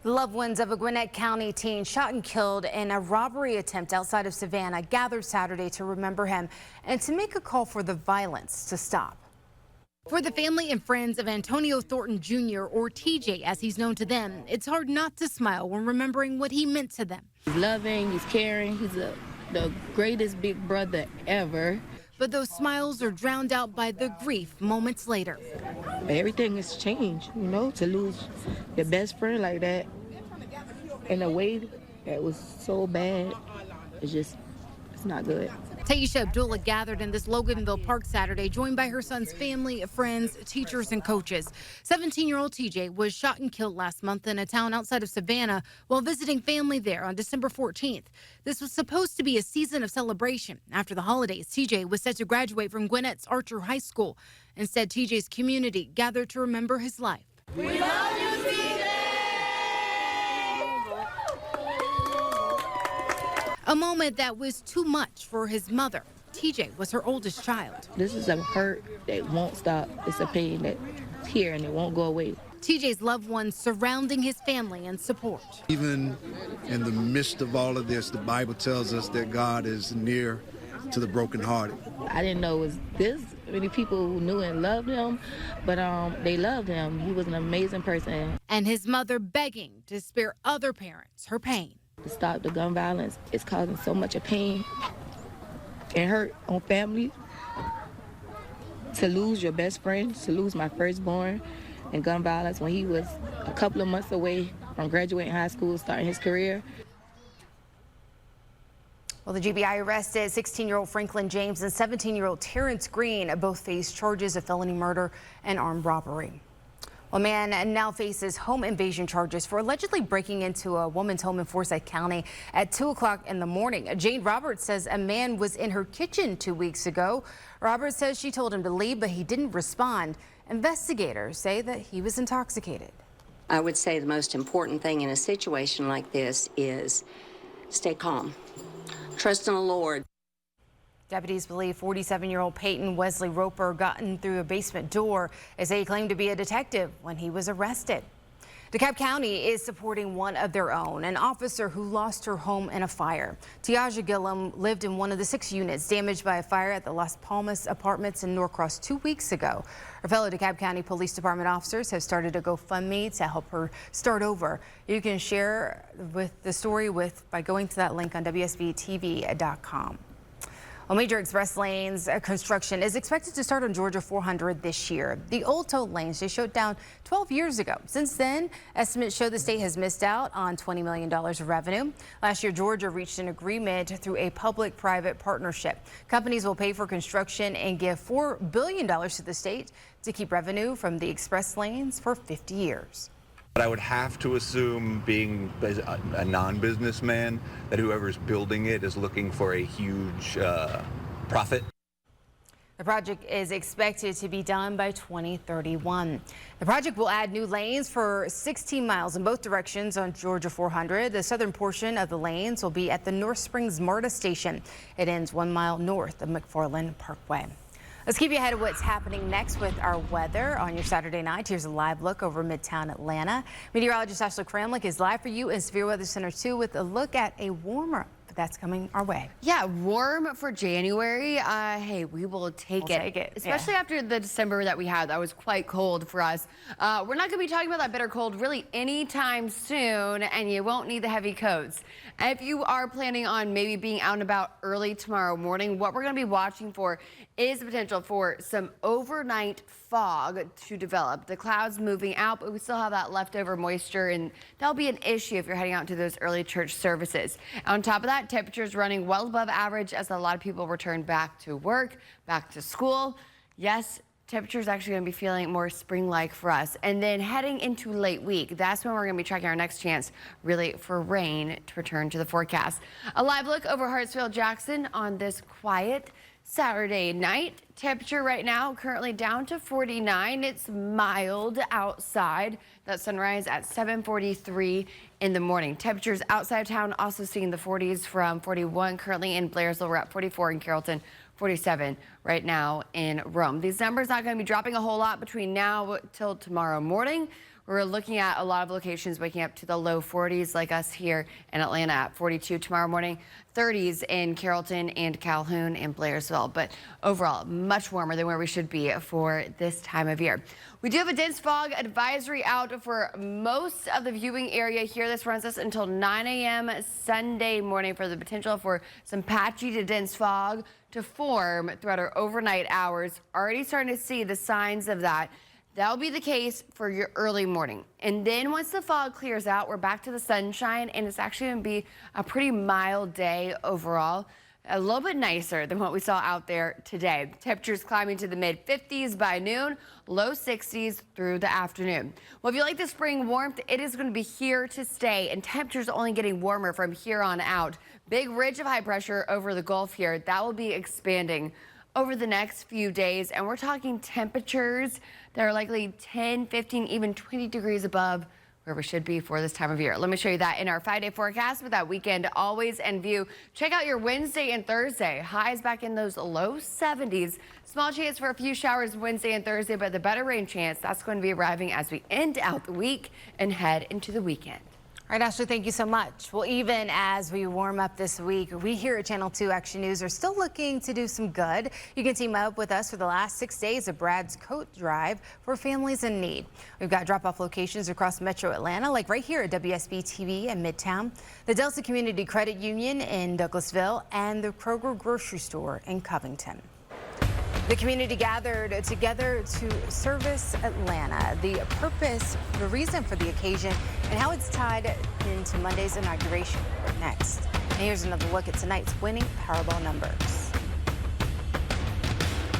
The loved ones of a Gwinnett County teen shot and killed in a robbery attempt outside of Savannah gathered Saturday to remember him and to make a call for the violence to stop. For the family and friends of Antonio Thornton Jr., or TJ as he's known to them, it's hard not to smile when remembering what he meant to them. He's loving, he's caring, he's the greatest big brother ever. But those smiles are drowned out by the grief moments later. Everything has changed, you know, to lose your best friend like that in a way that was so bad. It's not good. Taisha Abdullah gathered in this Loganville Park Saturday, joined by her son's family, friends, teachers, and coaches. 17-year-old TJ was shot and killed last month in a town outside of Savannah while visiting family there on December 14th. This was supposed to be a season of celebration. After the holidays, TJ was set to graduate from Gwinnett's Archer High School. Instead, TJ's community gathered to remember his life. We love you, TJ! A moment that was too much for his mother. TJ was her oldest child. This is a hurt that won't stop. It's a pain that's here and it won't go away. TJ's loved ones surrounding his family and support. Even in the midst of all of this, the Bible tells us that God is near to the brokenhearted. I didn't know it was this many people who knew and loved him, but they loved him. He was an amazing person. And his mother begging to spare other parents her pain. To stop the gun violence, it's causing so much pain and hurt on families. To lose your best friend, to lose my firstborn in gun violence when he was a couple of months away from graduating high school, starting his career. Well, the GBI arrested 16-year-old Franklin James and 17-year-old Terrence Green. Both face charges of felony murder and armed robbery. A man now faces home invasion charges for allegedly breaking into a woman's home in Forsyth County at 2 o'clock in the morning. Jane Roberts says a man was in her kitchen 2 weeks ago. Roberts says she told him to leave, but he didn't respond. Investigators say that he was intoxicated. I would say the most important thing in a situation like this is stay calm. Trust in the Lord. Deputies believe 47-year-old Peyton Wesley Roper got in through a basement door as he claimed to be a detective when he was arrested. DeKalb County is supporting one of their own, an officer who lost her home in a fire. Tiaja Gillum lived in one of the 6 units damaged by a fire at the Las Palmas Apartments in Norcross 2 weeks ago. Her fellow DeKalb County Police Department officers have started a GoFundMe to help her start over. You can share with the story by going to that link on WSBTV.com. Well, major express lanes construction is expected to start on Georgia 400 this year. The old toll lanes they shut down 12 years ago. Since then, estimates show the state has missed out on $20 million of revenue. Last year, Georgia reached an agreement through a public-private partnership. Companies will pay for construction and give $4 billion to the state to keep revenue from the express lanes for 50 years. But I would have to assume, being a non-businessman, that whoever's building it is looking for a huge profit. The project is expected to be done by 2031. The project will add new lanes for 16 miles in both directions on Georgia 400. The southern portion of the lanes will be at the North Springs MARTA station. It ends 1 mile north of McFarland Parkway. Let's keep you ahead of what's happening next with our weather on your Saturday night. Here's a live look over Midtown Atlanta. Meteorologist Ashley Kramlich is live for you in Severe Weather Center 2 with a look at a warmer that's coming our way. Yeah, warm for January. Hey, we will take it. Especially after the December that we had. That was quite cold for us. We're not going to be talking about that bitter cold really anytime soon, and you won't need the heavy coats. If you are planning on maybe being out and about early tomorrow morning, what we're going to be watching for is the potential for some overnight fog to develop. The clouds moving out, but we still have that leftover moisture, and that'll be an issue if you're heading out to those early church services. On top of that, temperatures running well above average as a lot of people return back to work, back to school. Yes, temperatures actually going to be feeling more spring-like for us. And then heading into late week, that's when we're going to be tracking our next chance really for rain to return to the forecast. A live look over Hartsfield-Jackson on this quiet Saturday night. Temperature right now currently down to 49. It's mild outside. That sunrise at 7:43 in the morning. Temperatures outside of town also seeing the 40s from 41 currently in Blairsville. We're at 44 in Carrollton, 47 right now in Rome. These numbers not going to be dropping a whole lot between now till tomorrow morning. We're looking at a lot of locations waking up to the low 40s, like us here in Atlanta at 42 tomorrow morning, 30s in Carrollton and Calhoun and Blairsville. But overall, much warmer than where we should be for this time of year. We do have a dense fog advisory out for most of the viewing area here. This runs us until 9 a.m. Sunday morning for the potential for some patchy to dense fog to form throughout our overnight hours. Already starting to see the signs of that. That'll be the case for your early morning. And then once the fog clears out, we're back to the sunshine, and it's actually going to be a pretty mild day overall. A little bit nicer than what we saw out there today. Temperatures climbing to the mid-50s by noon, low 60s through the afternoon. Well, if you like the spring warmth, it is going to be here to stay, and temperatures only getting warmer from here on out. Big ridge of high pressure over the Gulf here. That will be expanding over the next few days, and we're talking temperatures that are likely 10, 15, even 20 degrees above where we should be for this time of year. Let me show you that in our 5-day forecast with that weekend always in view. Check out your Wednesday and Thursday. Highs back in those low 70s. Small chance for a few showers Wednesday and Thursday, but the better rain chance, that's going to be arriving as we end out the week and head into the weekend. All right, Ashley, thank you so much. Well, even as we warm up this week, we here at Channel 2 Action News are still looking to do some good. You can team up with us for the last 6 days of Brad's Coat Drive for families in need. We've got drop-off locations across Metro Atlanta, like right here at WSB TV in Midtown, the Delta Community Credit Union in Douglasville, and the Kroger Grocery Store in Covington. The community gathered together to service Atlanta. The purpose, the reason for the occasion, and how it's tied into Monday's inauguration. Next, and here's another look at tonight's winning Powerball numbers.